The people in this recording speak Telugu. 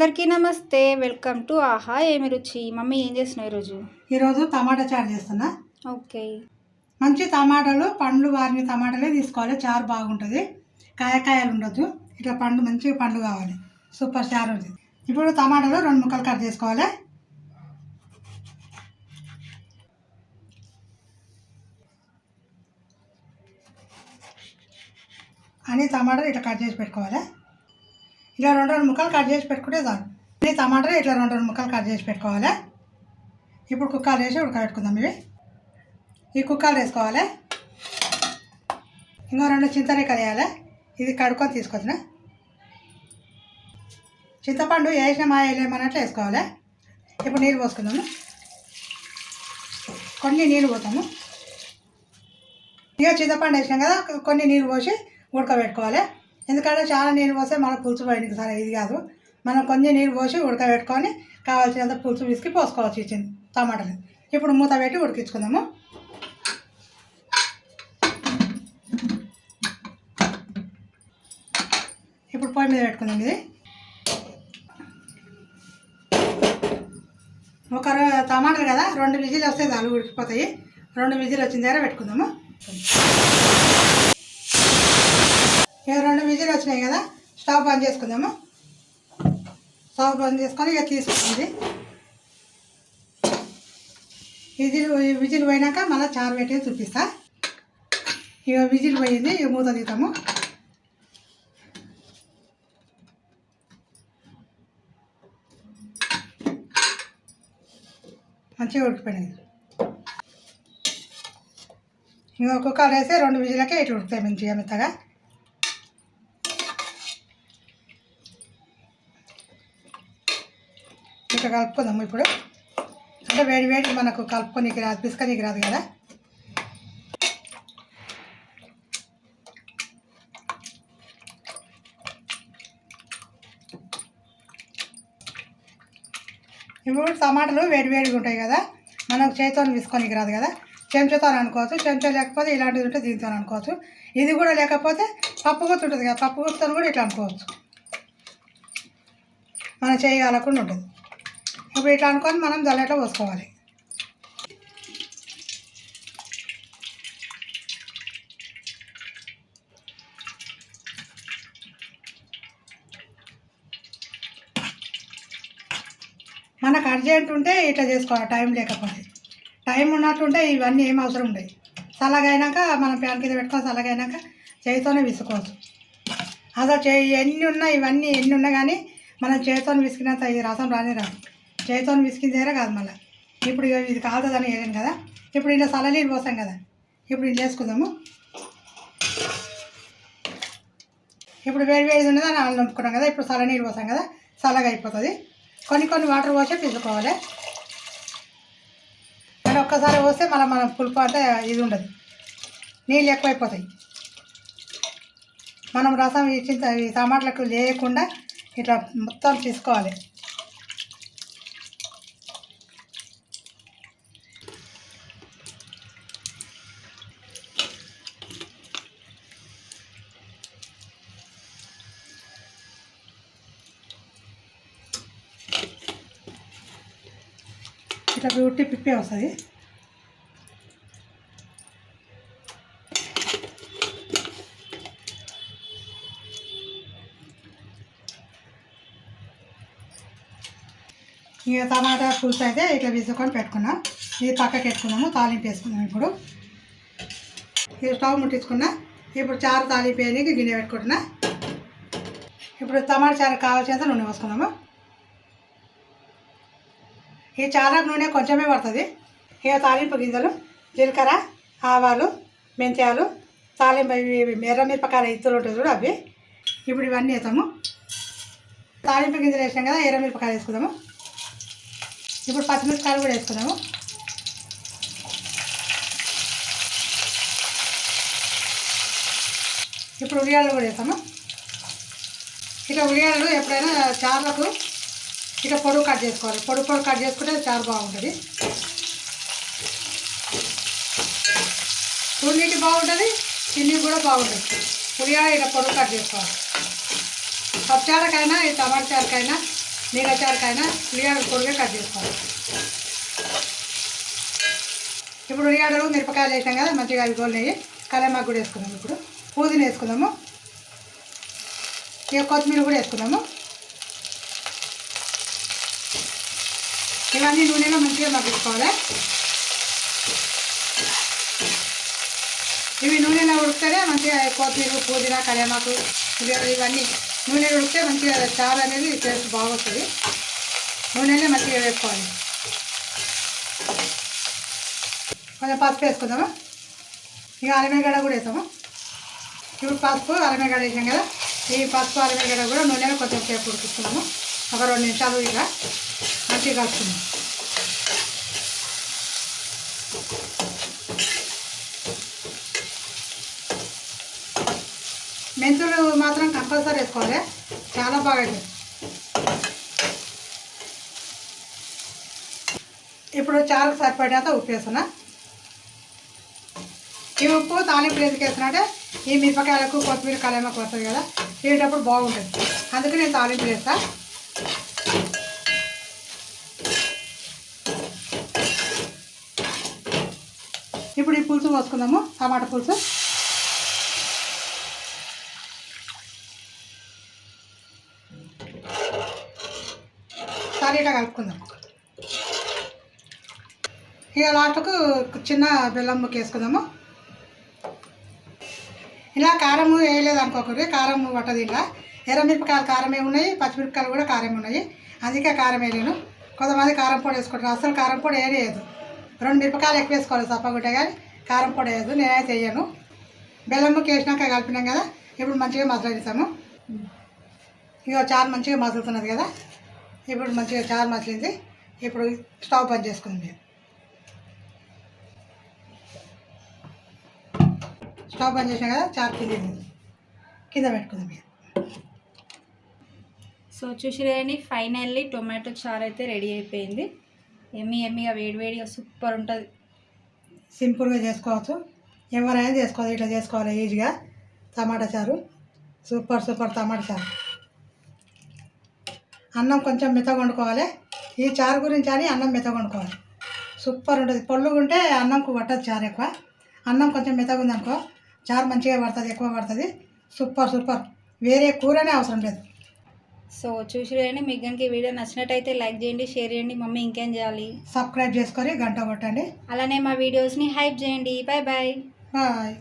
అందరికీ నమస్తే. వెల్కమ్ టు ఆహా ఏమి రుచి. మమ్మీ ఏం చేస్తున్నావు ఈరోజు టమాటా చారు చేస్తున్నా. ఓకే. మంచి టమాటాలు పండ్లు వారిన టమాటాలే తీసుకోవాలి, చారు బాగుంటుంది. కాయకాయలు ఉండొద్దు, ఇట్లా పండ్లు మంచిగా పండ్లు కావాలి, సూపర్ చారు ఉంటుంది. ఇప్పుడు టమాటాలు 2 ముక్కలు కట్ చేసుకోవాలి. అన్ని టమాటాలు ఇట్లా కట్ చేసి పెట్టుకోవాలి. ఇలా 2 ముక్కలు కట్ చేసి పెట్టుకుంటే చాలు. అన్ని టమాటాలు ఇట్లా 2 ముక్కలు కట్ చేసి పెట్టుకోవాలి. ఇప్పుడు కుక్కర్లు వేసి ఉడకబెట్టుకుందాం. ఈ కుక్కర్లు వేసుకోవాలి. ఇంకో 2 చింతరేకలు వేయాలి. ఇది కడుక్కొని తీసుకొచ్చిన చింతపండు వేసిన వేయలేమన్నట్లు వేసుకోవాలి. ఇప్పుడు నీళ్ళు పోసుకుందాము. కొన్ని నీళ్ళు పోతాము. ఇక చింతపండు వేసినాం కదా, కొన్ని నీళ్ళు పోసి ఉడకబెట్టుకోవాలి. ఎందుకంటే చాలా నీళ్ళు పోస్తే మన పులుసు పోయినకి సరే ఇది కాదు. మనం కొంచెం నీళ్ళు పోసి ఉడకబెట్టుకొని కావాల్సినంత పులుసు విసికి పోసుకోవచ్చు ఇచ్చింది టమాటాలు. ఇప్పుడు మూత పెట్టి ఉడికించుకుందాము. ఇప్పుడు పొయ్యి మీద పెట్టుకుందాం. ఇది ఒక టమాటాలు కదా, 2 విజిల్ వస్తే చాలు, ఉడికిపోతాయి. 2 విజిల్ వచ్చిన దగ్గర పెట్టుకుందాము. ఇక 2 విజిల్ వచ్చినాయి కదా, స్టవ్ బంద్ చేసుకుందాము. స్టవ్ బంద్ చేసుకొని ఇక తీసుకుంది. విజిల్ పోయినాక మళ్ళీ చారు పెట్టి చూపిస్తా. ఇక విజిల్ పోయింది, ఇక మూత తీద్దాము. మంచిగా ఉడికిపోయినాయి. ఇంకా కుక్కర్ వేస్తే 2 విజిలకే ఇట్లా ఉడుకుతాయి మంచిగా మెత్తగా. ఇట్లా కలుపుకుందాము. ఇప్పుడు అంటే వేడి వేడి మనకు కలుపుకోనికి రాదు, పిసుకనికి రాదు కదా. ఇప్పుడు టమాటాలు వేడివేడిగా ఉంటాయి కదా, మనకు చేతితో పిసుకోనికి రాదు కదా. చెంచాతో అనుకోవచ్చు, చెంచా లేకపోతే ఇలాంటిది ఉంటే దీంతో అనుకోవచ్చు. ఇది కూడా లేకపోతే పప్పు గుత్తి ఉంటుంది కదా, పప్పు గుత్తితో కూడా ఇట్లా అనుకోవచ్చు. మనం చేయగలకుండా ఉంటుంది. ఇప్పుడు ఇట్లా అనుకొని మనం జల్లెట్లో పోసుకోవాలి. మనకు అర్జెంట్ ఉంటే ఇట్లా చేసుకోవాలి, టైం లేకపోతే. టైం ఉన్నట్టుంటే ఇవన్నీ ఏం అవసరం ఉండవు. చల్లగైనాక మనం ప్యాన్ కింద పెట్టుకొని చల్లగైనాక చేతితోనే విసుకోవచ్చు. అసలు ఎన్ని ఉన్నా ఇవన్నీ ఎన్ని ఉన్నా కానీ మనం చేతితో విసికినంత ఈ రసం రానే రాదు. చేతితో విసికిందేరే కాదు మళ్ళీ. ఇప్పుడు ఇది కాలుతుందని వేయలేను కదా. ఇప్పుడు ఇలా చల్ల నీళ్ళు పోసాం కదా, ఇప్పుడు ఇది వేసుకుందాము. ఇప్పుడు వేడి వేడిది ఉన్నది అని వాళ్ళు నొప్పుకున్నాం కదా, ఇప్పుడు చల్ల నీళ్ళు పోసాం కదా, చల్లగా అయిపోతుంది. కొన్ని వాటర్ పోసి పిసుకోవాలి. కానీ ఒక్కసారి పోస్తే మనం పులుపు అంటే ఇది ఉండదు, నీళ్ళు ఎక్కువైపోతాయి. మనం రసం ఇచ్చిన ఈ టమాటాలకు లేకుండా ఇట్లా మొత్తం తీసుకోవాలి. ఇట్లా ఉట్టి పిప్పి వస్తుంది. ఇక టమాటా పులుసు అయితే ఇట్లా విసుకొని పెట్టుకున్నాం. ఇది పక్కకి పెట్టుకున్నాము. తాలింపు వేసుకున్నాం. ఇప్పుడు ఇది స్టవ్ ముట్టించుకున్నా. ఇప్పుడు చారు తాలింపు వేయడానికి గిన్నె పెట్టుకుంటున్నా. ఇప్పుడు టమాటా చారు కావాల్సినంత నూనె పోసుకున్నాము. ఈ చారుకు నూనె కొంచెమే పడుతుంది. ఇక తాలింపు గింజలు, జీలకర్ర, ఆవాలు, మెంతాలు, తాలింపు ఎర్రమిరపకాయల ఇత్తులు ఉంటుంది చూడు అవి. ఇప్పుడు ఇవన్నీ వేస్తాము. తాలింపు గింజలు వేసినాం కదా, ఎర్రమిరపకాయలు వేసుకుందాము. ఇప్పుడు పచ్చిమిరపకాయలు కూడా వేసుకుందాము. ఇప్పుడు ఉల్లిగడ్డలు కూడా వేస్తాము. ఇక ఉల్లిగడ్డలు ఎప్పుడైనా చారులకు ఇక పొడుగు కట్ చేసుకోవాలి. పొడుగు కట్ చేసుకుంటే చారు బాగుంటుంది. చూడనీకి బాగుంటుంది, తిని కూడా బాగుంటుంది. ఉల్లిగడ్డ ఇక పొడుగు కట్ చేసుకోవాలి. పప్పుచారుకైనా ఈ టమాటా చారుకైనా నీళ్ళచారుకైనా ఉల్లిగడ్డలు పొడిగా కట్ చేసుకోవాలి. ఇప్పుడు ఉల్లిగడ్డలు మిరపకాయలు వేసాం కదా, మంచిగా అవి గోలినాయి. కలేమాకు కూడా వేసుకుందాము. ఇప్పుడు పుదీనా వేసుకుందాము. ఇక కొత్తిమీర కూడా వేసుకుందాము. ఇవన్నీ నూనెలో మంచిగా మగ్గించుకోవాలి. ఇవి నూనెలో ఉడికితేనే మంచిగా కొత్తిమీర, పుదీనా, కలేమాకు ఇవన్నీ నూనెలో ఉడికితే మంచిగా చారు అనేది టేస్ట్ బాగుంటుంది. నూనెనే మంచిగా వేసుకోవాలి. కొంచెం పసుపు వేసుకుందాము. ఇక అల్లమెల్లిగడ్డ కూడా వేసాము. ఇప్పుడు పసుపు అల్లమెల్లిగడ్డ వేసాం కదా, ఈ పసుపు అల్లమెల్లిగడ్డ కూడా నూనెలో కొంచెం సేపు ఉడికిస్తున్నాము. ఒక 2 నిమిషాలు ఇక మంచిగా కలుపుతున్నాం. మెంతులు మాత్రం కంపల్సరీ వేసుకోవాలి, చాలా బాగా అవుతుంది. ఇప్పుడు చారుకు సరిపడినంత ఉప్పు వేస్తున్నా. ఈ ఉప్పు తాలింపులు ఎందుకు వేస్తున్నా ఈ మిరపకాయలకు కొత్తిమీర కలేమాకు వస్తుంది కదా, తినేటప్పుడు బాగుంటుంది. అందుకే నేను తాలింపులు వేస్తా. ఇప్పుడు ఈ పులుసు పోసుకుందాము, టమాటా పులుసు. సరిగా కలుపుకుందాం. ఇక లాస్ట్కు చిన్న బెల్లం ముక్క వేసుకుందాము. ఇలా కారం వేయలేదు అనుకోకూడదు, కారం పట్టదు. ఇలా ఎర్రమిరపకాయలు కారమే ఉన్నాయి, పచ్చిమిరపకాయలు కూడా కారం ఉన్నాయి, అందుకే కారం వేయలేను. కొంతమంది కారం పొడి వేసుకుంటారు, అసలు కారం పొడి వేయలేదు. 2 మిరపకాయలు ఎక్కువ వేసుకోవాలి సప్పగుంటే, కానీ కారం పొడి వేయదు. నేనైతే వేయను. బెల్లం ముక్క వేసినాక కలిపినాం కదా, ఇప్పుడు మంచిగా మసలేస్తాము. ఇక చారు మంచిగా మసులుతున్నది కదా, ఇప్పుడు మంచిగా చారు మసిలింది. ఇప్పుడు స్టవ్ బంద్ చేసుకుంది. స్టవ్ బంద్ చేసినా కదా, చారు కింద పెట్టుకుందాం. సో చూసిరేని ఫైనల్లీ టొమాటో చారు అయితే రెడీ అయిపోయింది. ఎమ్మిగా వేడివేడిగా సూపర్ ఉంటుంది. సింపుల్గా చేసుకోవచ్చు, ఎవరైనా చేసుకోవాలి. ఇట్లా చేసుకోవాలి ఈజీగా. టమాటా చారు సూపర్ టమాటా చారు. అన్నం కొంచెం మెత్తగా వండుకోవాలి. ఈ చారు గురించి అని అన్నం మెత్తగా వండుకోవాలి, సూపర్ ఉంటుంది. పొల్లుగా ఉంటే అన్నంకు పట్టదు చారు ఎక్కువ. అన్నం కొంచెం మెత్తగా ఉందనుకో చారు మంచిగా పడుతుంది, ఎక్కువ పడుతుంది. సూపర్. వేరే కూరనే అవసరం లేదు. సో చూసిరేని మీకు కనుక ఈ వీడియో నచ్చినట్టయితే లైక్ చేయండి, షేర్ చేయండి. మమ్మీ ఇంకేం చేయాలి? సబ్స్క్రైబ్ చేసుకొని గంట కొట్టండి. అలానే మా వీడియోస్ని హైప్ చేయండి. బాయ్. బాయ్.